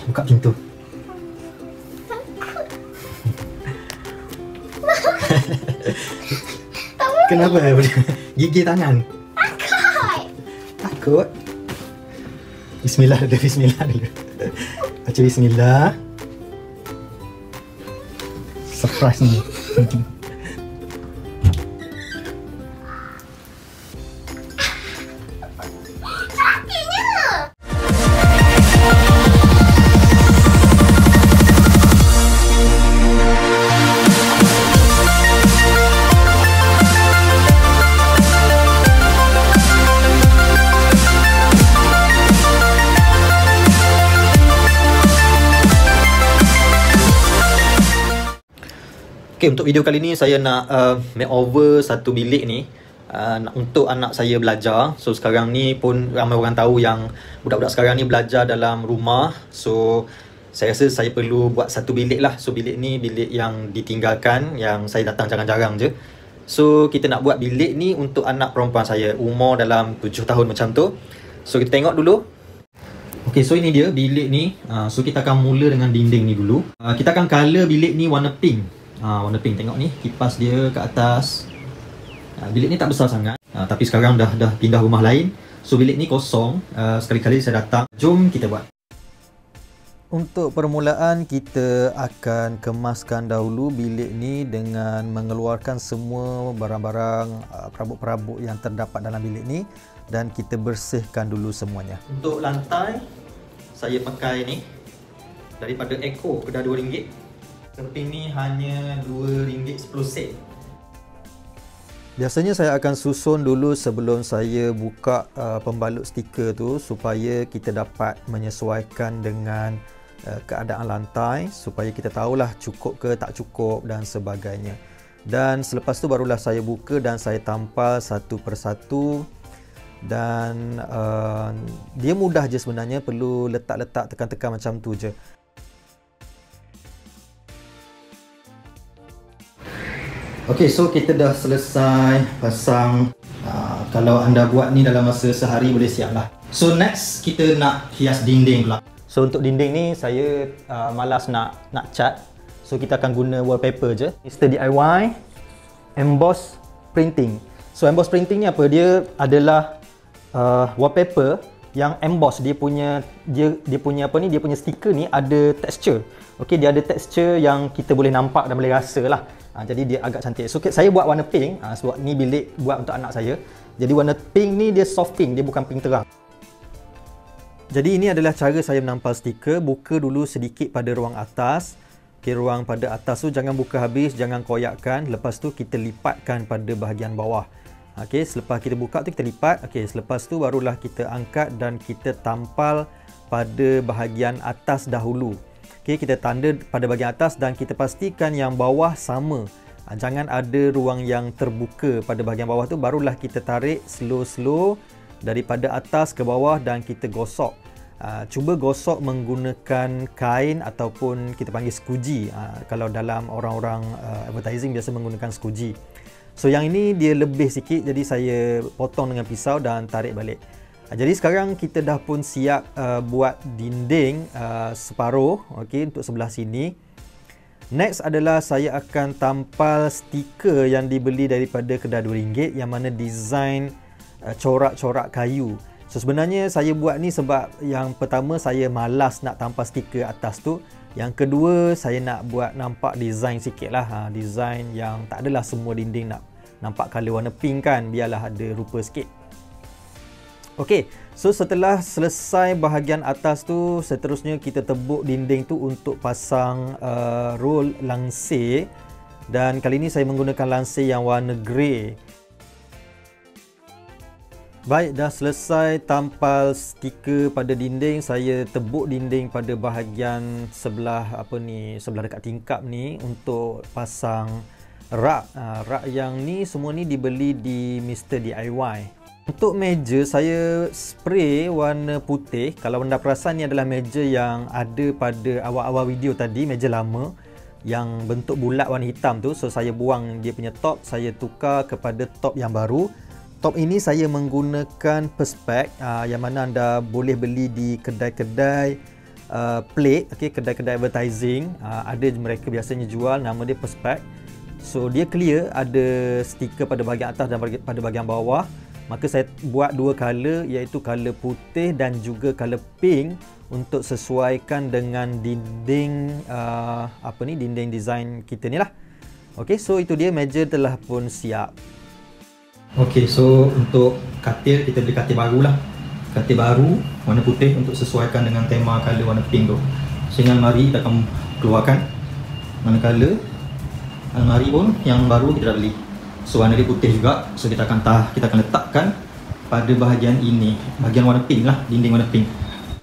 buka pintu. Kenapa? Gigi tangan. Takut. Bismillah dulu, bismillah dulu. Baca bismillah. Surprise ni. Okay, untuk video kali ni saya nak makeover satu bilik ni untuk anak saya belajar. So sekarang ni pun ramai orang tahu yang budak-budak sekarang ni belajar dalam rumah. So saya rasa saya perlu buat satu bilik lah. So bilik ni bilik yang ditinggalkan, yang saya datang jarang-jarang je. So kita nak buat bilik ni untuk anak perempuan saya, umur dalam 7 tahun macam tu. So kita tengok dulu. Okay, so ini dia bilik ni. So kita akan mula dengan dinding ni dulu. Kita akan colour bilik ni warna pink. Warna pink, tengok ni kipas dia kat atas. Bilik ni tak besar sangat, tapi sekarang dah pindah rumah lain. So bilik ni kosong. Sekali-kali saya datang. Jom kita buat. Untuk permulaan kita akan kemaskan dahulu bilik ni dengan mengeluarkan semua barang-barang perabot-perabot yang terdapat dalam bilik ni, dan kita bersihkan dulu semuanya. Untuk lantai saya pakai ni daripada Eco, kedai RM2. Keping ni hanya RM2.10. Biasanya saya akan susun dulu sebelum saya buka pembalut stiker tu, supaya kita dapat menyesuaikan dengan keadaan lantai, supaya kita tahulah cukup ke tak cukup dan sebagainya. Dan selepas tu barulah saya buka dan saya tampal satu persatu. Dan dia mudah je sebenarnya, perlu letak-letak tekan-tekan macam tu je. Okay, so kita dah selesai pasang. Kalau anda buat ni dalam masa sehari boleh siap lah. So next kita nak hias dinding pula. So untuk dinding ni saya malas nak cat. So kita akan guna wallpaper je. Mr. DIY Emboss Printing. So emboss printing ni apa? Dia adalah wallpaper yang emboss. Dia punya apa ni? Dia punya stiker ni ada texture. Okay, dia ada texture yang kita boleh nampak dan boleh rasa lah. Jadi dia agak cantik. So saya buat warna pink sebab ni bilik buat untuk anak saya. Jadi warna pink ni dia soft pink, dia bukan pink terang. Jadi ini adalah cara saya menampal stiker. Buka dulu sedikit pada ruang atas. Okay, ruang pada atas tu jangan buka habis, jangan koyakkan. Lepas tu kita lipatkan pada bahagian bawah. Okay, selepas kita buka tu kita lipat. Okay, selepas tu barulah kita angkat dan kita tampal pada bahagian atas dahulu. Okay, kita tanda pada bahagian atas dan kita pastikan yang bawah sama. Jangan ada ruang yang terbuka pada bahagian bawah tu. Barulah kita tarik slow-slow daripada atas ke bawah dan kita gosok. Cuba gosok menggunakan kain ataupun kita panggil skuji. Kalau dalam orang-orang advertising biasa menggunakan skuji. So yang ini dia lebih sikit, jadi saya potong dengan pisau dan tarik balik. Jadi sekarang kita dah pun siap buat dinding separuh, okay, untuk sebelah sini. Next adalah saya akan tampal stiker yang dibeli daripada kedai RM2 yang mana design corak-corak kayu. So sebenarnya saya buat ni sebab yang pertama saya malas nak tampal stiker atas tu. Yang kedua saya nak buat nampak design sikit lah. Design yang tak adalah semua dinding nak nampak colour warna pink kan. Biarlah ada rupa sikit. Okey, so setelah selesai bahagian atas tu, seterusnya kita tebuk dinding tu untuk pasang roll langsir. Dan kali ini saya menggunakan langsir yang warna grey. Baik, dah selesai tampal stiker pada dinding. Saya tebuk dinding pada bahagian sebelah sebelah dekat tingkap ni untuk pasang rak. Rak yang ni semua ni dibeli di Mr. DIY. Untuk meja saya spray warna putih. Kalau anda perasan, ni adalah meja yang ada pada awal-awal video tadi, meja lama yang bentuk bulat warna hitam tu. So saya buang dia punya top, saya tukar kepada top yang baru. Top ini saya menggunakan Perspex yang mana anda boleh beli di kedai-kedai plate, okey, kedai-kedai advertising, ada mereka biasanya jual, nama dia Perspex. So dia clear, ada stiker pada bahagian atas dan pada bahagian bawah. Maka saya buat dua color, iaitu color putih dan juga color pink untuk sesuaikan dengan dinding dinding design kita ni lah. Okey, so itu dia, meja telah pun siap. Okey, so untuk katil, kita beli katil baru lah. Katil baru warna putih untuk sesuaikan dengan tema color warna pink tu. So ini almari kita akan keluarkan mana color. Almari pun yang baru kita dah beli. So warna dia putih juga. So kita akan letakkan pada bahagian ini, bahagian warna pink lah, dinding warna pink.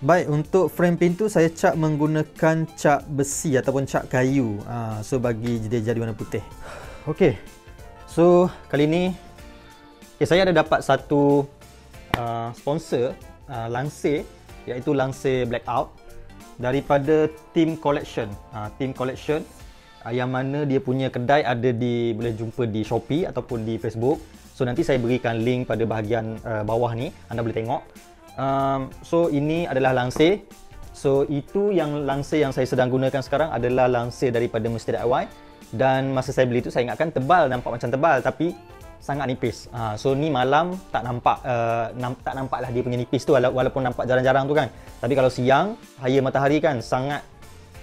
Baik, untuk frame pintu saya cat menggunakan cat besi ataupun cat kayu. So bagi jadi warna putih. Okey. So kali ni saya ada dapat satu sponsor lansir, iaitu lansir Blackout daripada Team Collection. Team Collection yang mana dia punya kedai ada boleh jumpa di Shopee ataupun di Facebook. So nanti saya berikan link pada bahagian bawah ni, anda boleh tengok. So ini adalah lansir. So itu yang lansir yang saya sedang gunakan sekarang adalah lansir daripada Mr. DIY. Dan masa saya beli tu saya ingatkan tebal, nampak macam tebal, tapi sangat nipis. So ni malam tak nampak lah dia punya nipis tu, walaupun nampak jarang-jarang tu kan. Tapi kalau siang, cahaya matahari kan sangat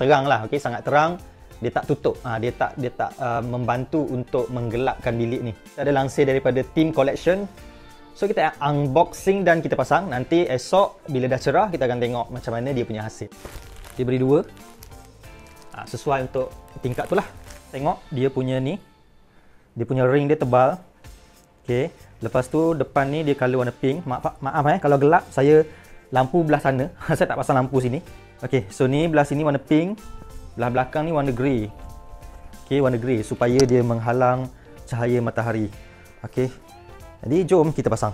terang lah, okey, sangat terang. Dia tak tutup, dia tak membantu untuk menggelapkan bilik ni. Ada lansir daripada Team Collection. So kita unboxing dan kita pasang. Nanti esok bila dah cerah kita akan tengok macam mana dia punya hasil. Dia beri dua, sesuai untuk tingkat tu lah. Tengok dia punya ni, dia punya ring dia tebal. Okay. Lepas tu depan ni dia color warna pink. Maaf kalau gelap, saya lampu belah sana. Saya tak pasang lampu sini. Okay, so ni belah sini warna pink, belah belakang ni warna grey. Okay, warna grey supaya dia menghalang cahaya matahari. Okay, jadi jom kita pasang.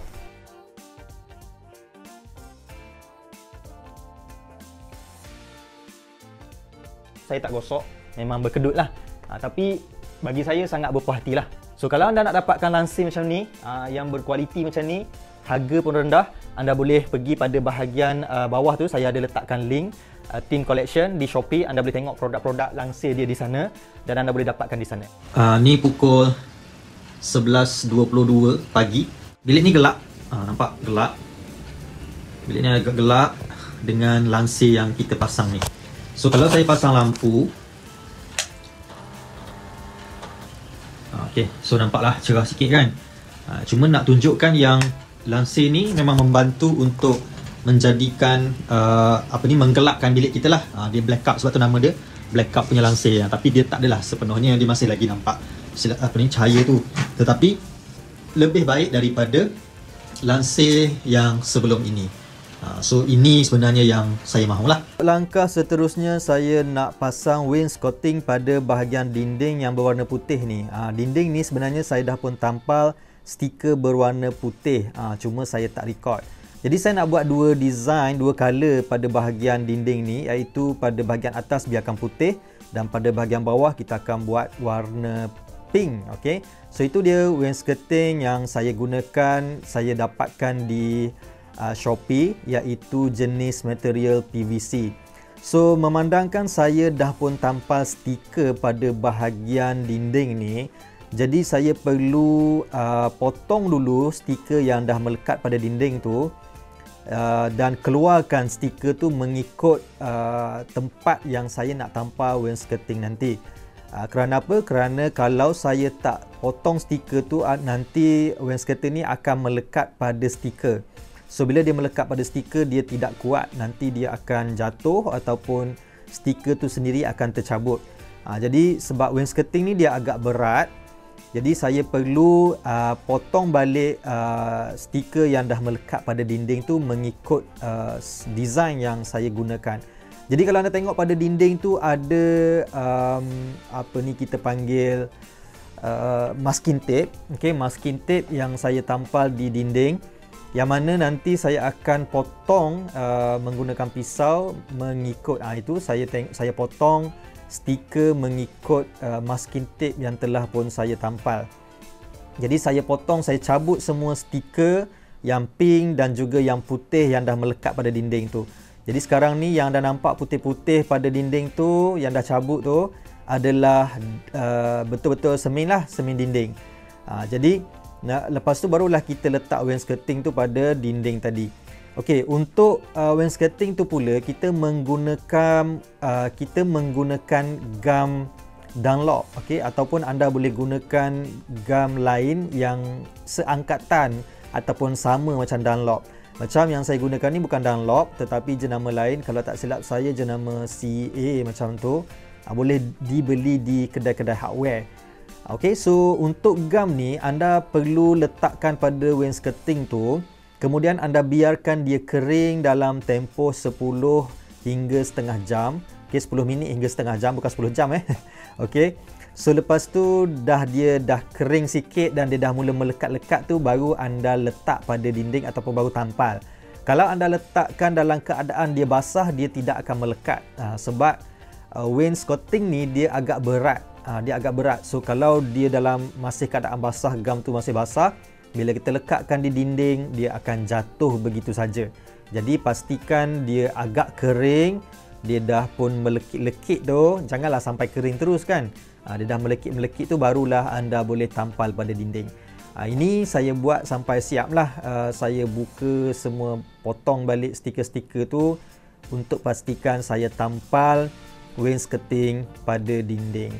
Saya tak gosok, memang berkedut lah. Tapi bagi saya sangat berpuas hati lah. So kalau anda nak dapatkan lansir macam ni, yang berkualiti macam ni, harga pun rendah, anda boleh pergi pada bahagian bawah tu, saya ada letakkan link Team Collection di Shopee. Anda boleh tengok produk-produk lansir dia di sana dan anda boleh dapatkan di sana. Ni pukul 11.22 pagi. Bilik ni gelap, nampak gelap. Bilik ni agak gelap dengan lansir yang kita pasang ni. So kalau saya pasang lampu, okay, so nampaklah cerah sikit kan. Cuma nak tunjukkan yang lansir ni memang membantu untuk menjadikan menggelapkan bilik kita lah. Dia blackout, sebab tu nama dia blackout punya lansir. Tapi dia tak adalah sepenuhnya, dia masih lagi nampak cahaya tu. Tetapi lebih baik daripada lansir yang sebelum ini. So ini sebenarnya yang saya mahulah. Langkah seterusnya saya nak pasang wainscoting pada bahagian dinding yang berwarna putih ni. Dinding ni sebenarnya saya dah pun tampal stiker berwarna putih, cuma saya tak record. Jadi saya nak buat dua design, dua color pada bahagian dinding ni, iaitu pada bahagian atas biarkan putih dan pada bahagian bawah kita akan buat warna pink. Okay, so itu dia wainscoting yang saya gunakan, saya dapatkan di Shopee, iaitu jenis material PVC. So memandangkan saya dah pun tampal stiker pada bahagian dinding ni, jadi saya perlu potong dulu stiker yang dah melekat pada dinding tu dan keluarkan stiker tu mengikut tempat yang saya nak tampal wainscoting nanti. Kerana apa? Kerana kalau saya tak potong stiker tu, nanti wainscoting ni akan melekat pada stiker. So bila dia melekat pada stiker, dia tidak kuat, nanti dia akan jatuh ataupun stiker tu sendiri akan tercabut. Jadi sebab wainscoting ni dia agak berat, jadi saya perlu potong balik stiker yang dah melekat pada dinding tu mengikut design yang saya gunakan. Jadi kalau anda tengok pada dinding tu ada kita panggil masking tape. Okay, masking tape yang saya tampal di dinding, yang mana nanti saya akan potong menggunakan pisau mengikut itu saya potong stiker mengikut masking tape yang telah pun saya tampal. Jadi saya potong, saya cabut semua stiker yang pink dan juga yang putih yang dah melekat pada dinding tu. Jadi sekarang ni yang dah nampak putih-putih pada dinding tu, yang dah cabut tu adalah betul-betul semen lah, semen dinding. Jadi lepas tu barulah kita letak wainscoting tu pada dinding tadi. Okey, untuk wainscoting tu pula kita menggunakan gam Dunlop, okey, ataupun anda boleh gunakan gam lain yang seangkatan ataupun sama macam Dunlop. Macam yang saya gunakan ni bukan Dunlop tetapi jenama lain, kalau tak silap saya jenama CA macam tu. Boleh dibeli di kedai-kedai hardware. Okey, so untuk gam ni anda perlu letakkan pada wainscoting tu, kemudian anda biarkan dia kering dalam tempoh 10 hingga setengah jam. Okey, 10 minit hingga setengah jam, bukan 10 jam Okey. So lepas tu dia dah kering sikit dan dia dah mula melekat-lekat tu, baru anda letak pada dinding ataupun baru tampal. Kalau anda letakkan dalam keadaan dia basah, dia tidak akan melekat. Sebab wainscoting ni dia agak berat. So kalau dia dalam masih keadaan basah, gam tu masih basah, bila kita lekatkan di dinding, dia akan jatuh begitu saja. Jadi pastikan dia agak kering, dia dah pun melekit-lekit tu, janganlah sampai kering terus kan. Dia dah melekit-melekit tu, barulah anda boleh tampal pada dinding. Ini saya buat sampai siap lah. Saya buka semua, potong balik stiker-stiker tu untuk pastikan saya tampal wainscoting pada dinding.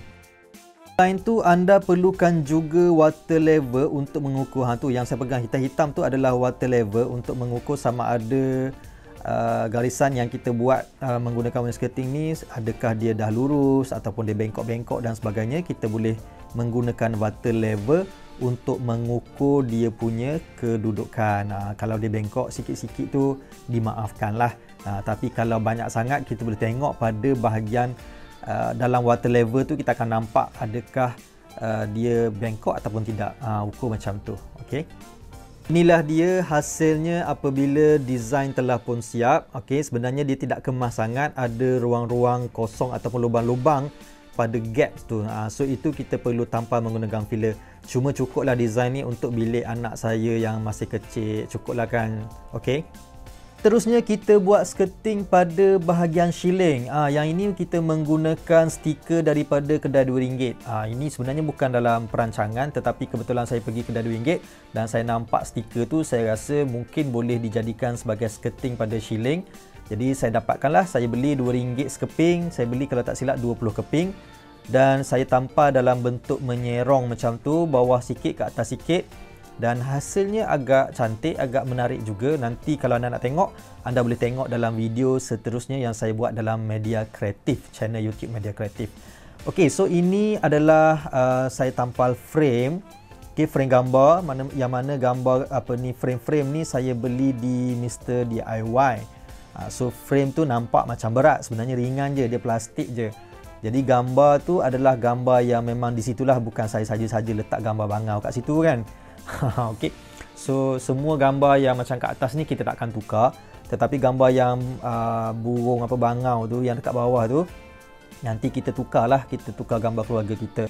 Selain tu anda perlukan juga water level untuk mengukur. Tu yang saya pegang hitam-hitam tu adalah water level untuk mengukur sama ada garisan yang kita buat menggunakan wainscoting ni, adakah dia dah lurus ataupun dia bengkok-bengkok dan sebagainya. Kita boleh menggunakan water level untuk mengukur dia punya kedudukan. Kalau dia bengkok sikit-sikit tu dimaafkan lah. Tapi kalau banyak sangat, kita boleh tengok pada bahagian dalam water level tu, kita akan nampak adakah dia bengkok ataupun tidak. Ukur macam tu. Okey. Inilah dia hasilnya apabila design telah pun siap. Okey, sebenarnya dia tidak kemas sangat, ada ruang-ruang kosong ataupun lubang-lubang pada gaps tu. So itu kita perlu tampal menggunakan filler. Cuma cukuplah design ni untuk bilik anak saya yang masih kecil. Cukuplah kan. Okey. Terusnya kita buat skirting pada bahagian shilling. Yang ini kita menggunakan stiker daripada kedai RM2. Ini sebenarnya bukan dalam perancangan, tetapi kebetulan saya pergi kedai RM2 dan saya nampak stiker tu, saya rasa mungkin boleh dijadikan sebagai skirting pada shilling. Jadi saya dapatkanlah, saya beli RM2 sekeping. Saya beli kalau tak silap 20 keping. Dan saya tampal dalam bentuk menyerong macam tu, bawah sikit ke atas sikit. Dan hasilnya agak cantik, agak menarik juga. Nanti kalau anda nak tengok, anda boleh tengok dalam video seterusnya yang saya buat dalam Media Kreatif, channel YouTube Media Kreatif. Okey, so ini adalah saya tampal frame. Okey, frame gambar, yang mana gambar frame-frame ni saya beli di Mr. DIY. So frame tu nampak macam berat, sebenarnya ringan je, dia plastik je. Jadi gambar tu adalah gambar yang memang di situlah, bukan saya saja-saja letak gambar bangau kat situ kan. Okey. So semua gambar yang macam kat atas ni kita takkan tukar, tetapi gambar yang burung bangau tu yang dekat bawah tu nanti kita tukarlah, kita tukar gambar keluarga kita.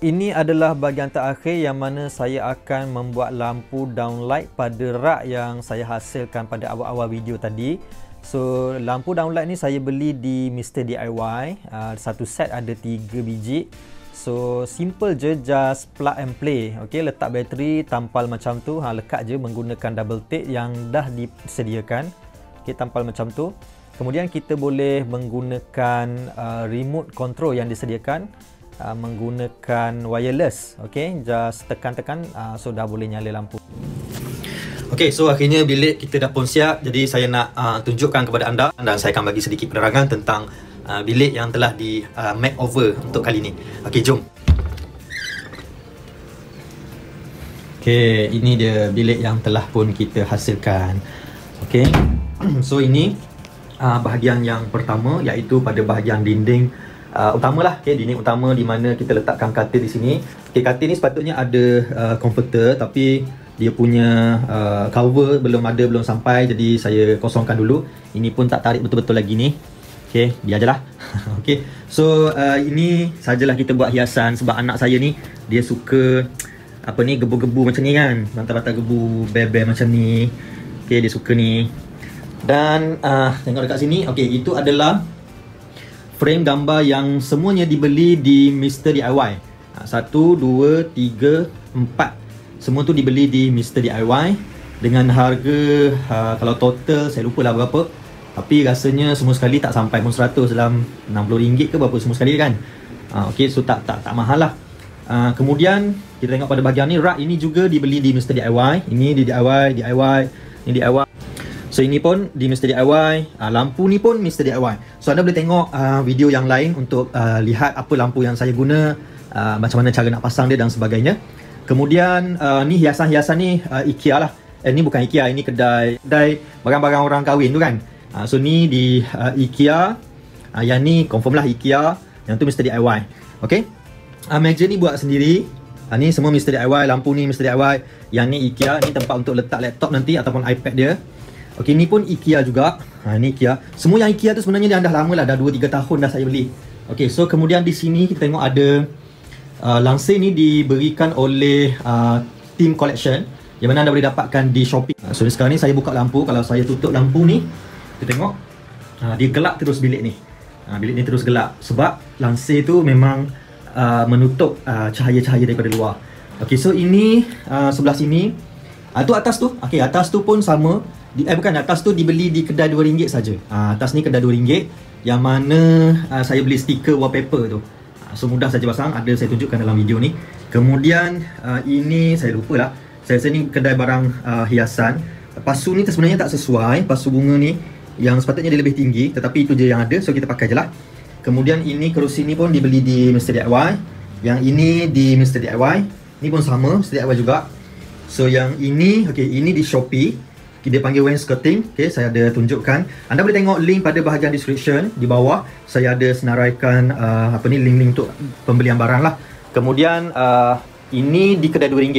Ini adalah bahagian terakhir yang mana saya akan membuat lampu downlight pada rak yang saya hasilkan pada awal-awal video tadi. So lampu downlight ni saya beli di Mr. DIY. Satu set ada 3 biji. So simple je, just plug and play. Okey, letak bateri, tampal macam tu, lekat je menggunakan double tape yang dah disediakan. Okey, tampal macam tu. Kemudian kita boleh menggunakan remote control yang disediakan, menggunakan wireless. Okey, just tekan-tekan, so dah boleh nyala lampu. Okey, so akhirnya bilik kita dah pun siap. Jadi saya nak tunjukkan kepada anda dan saya akan bagi sedikit penerangan tentang bilik yang telah di makeover untuk kali ini. Okey, jom. Okey, ini dia bilik yang telah pun kita hasilkan. Okey. So ini bahagian yang pertama, iaitu pada bahagian dinding utamalah. Okey, dinding utama di mana kita letakkan katil di sini. Okey, katil ni sepatutnya ada comforter, tapi dia punya cover belum sampai, jadi saya kosongkan dulu. Ini pun tak tarik betul-betul lagi ni. Okey, biar je lah. Okey, so ini sajalah kita buat hiasan sebab anak saya ni dia suka gebu-gebu macam ni kan, bantal-bantal gebu, bear-bear macam ni. Okey, dia suka ni. Dan tengok dekat sini. Okey, itu adalah frame gambar yang semuanya dibeli di Mr. DIY. 1, 2, 3, 4. Semua tu dibeli di Mr. DIY dengan harga kalau total saya lupa lah berapa. Tapi rasanya semua sekali tak sampai pun 100, dalam RM60 ke berapa semua sekali kan. Okey, so tak mahal lah. Kemudian kita tengok pada bahagian ni, rak ini juga dibeli di Mr. DIY. Ini di DIY, ini DIY. So ini pun di Mr. DIY. Lampu ni pun Mr. DIY. So anda boleh tengok video yang lain untuk lihat apa lampu yang saya guna, macam mana cara nak pasang dia dan sebagainya. Kemudian ni hiasan-hiasan ni IKEA lah. Ni bukan IKEA, ini kedai barang-barang orang kahwin tu kan. So ni di IKEA. Yang ni confirm lah IKEA. Yang tu Mr. DIY. Okay. Meja ni buat sendiri. Ni semua Mr. DIY. Lampu ni Mr. DIY. Yang ni IKEA. Ni tempat untuk letak laptop nanti ataupun iPad dia. Okay, ni pun IKEA juga. Ni IKEA. Semua yang IKEA tu sebenarnya dah lama lah. Dah 2-3 tahun dah saya beli. Okay, so kemudian di sini kita tengok ada langsir ni diberikan oleh Team Collection, yang mana anda boleh dapatkan di Shopee. So sekarang ni saya buka lampu. Kalau saya tutup lampu ni, kita tengok dia gelap terus bilik ni. Bilik ni terus gelap sebab langsir tu memang menutup cahaya-cahaya daripada luar. Okay, so ini sebelah sini. Tu atas tu. Okay, atas tu pun sama. Bukan, atas tu dibeli di kedai RM2 saja. Atas ni kedai RM2 yang mana saya beli stiker wallpaper tu. So mudah saja pasang. Ada saya tunjukkan dalam video ni. Kemudian ini saya lupa lah. Saya rasa ni kedai barang hiasan. Pasu ni sebenarnya tak sesuai. Pasu bunga ni yang sepatutnya dia lebih tinggi, tetapi itu je yang ada, so kita pakai je lah. Kemudian ini kerusi ni pun dibeli di Mr. DIY. Yang ini di Mr. DIY. Ni pun sama, Mr. DIY juga. So yang ini, okay, ini di Shopee. Dia panggil wainscoting. Okay, saya ada tunjukkan. Anda boleh tengok link pada bahagian description di bawah. Saya ada senaraikan link-link untuk pembelian barang lah. Kemudian ini di kedai RM2.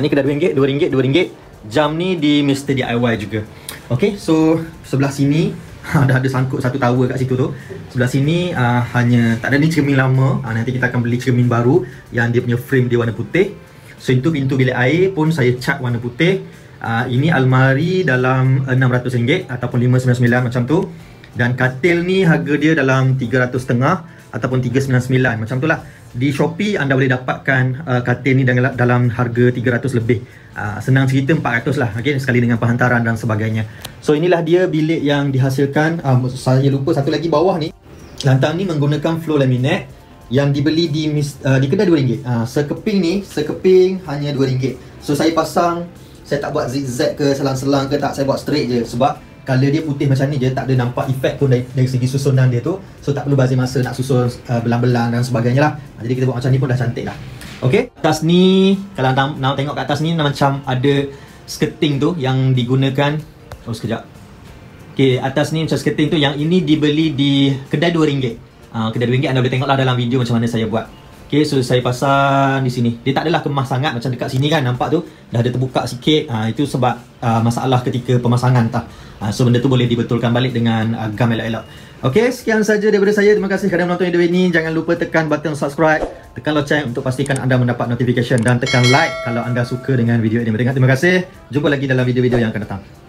Ni kedai RM2, RM2. Jam ni di Mr. DIY juga. Okay, so sebelah sini dah ada sangkut satu tower kat situ tu. Sebelah sini hanya tak ada ni cermin lama. Nanti kita akan beli cermin baru yang dia punya frame dia warna putih. So itu pintu bilik air pun saya cat warna putih. Ini almari dalam RM600 ataupun RM599 macam tu. Dan katil ni harga dia dalam RM300.5 ataupun RM399 macam tu lah. Di Shopee anda boleh dapatkan katil ni dalam harga RM300 lebih. Senang cerita RM400 lah, okay, sekali dengan penghantaran dan sebagainya. So inilah dia bilik yang dihasilkan. Saya lupa satu lagi bawah ni. Lantai ni menggunakan floor laminate yang dibeli di kedai RM2. Sekeping hanya RM2. So saya pasang, saya tak buat zigzag ke selang-selang ke tak, saya buat straight je sebab color dia putih macam ni je, tak ada nampak efek pun dari segi susunan dia tu. So tak perlu bazir masa nak susun belang-belang dan sebagainya lah. Jadi kita buat macam ni pun dah cantik lah. Okay, atas ni kalau nak tengok kat atas ni macam ada skirting tu yang digunakan. Oh sekejap. Okay, atas ni macam skirting tu, yang ini dibeli di kedai RM2. Kedai RM2 anda boleh tengok lah dalam video macam mana saya buat. Okay, so saya pasang di sini. Dia tak adalah kemas sangat macam dekat sini kan, nampak tu dah ada terbuka sikit. Itu sebab masalah ketika pemasangan tah. So benda tu boleh dibetulkan balik dengan gam elok-elok. Okay, sekian saja daripada saya. Terima kasih kerana menonton video ini. Jangan lupa tekan button subscribe, tekan loceng untuk pastikan anda mendapat notification, dan tekan like kalau anda suka dengan video ini. Terima kasih. Jumpa lagi dalam video-video yang akan datang.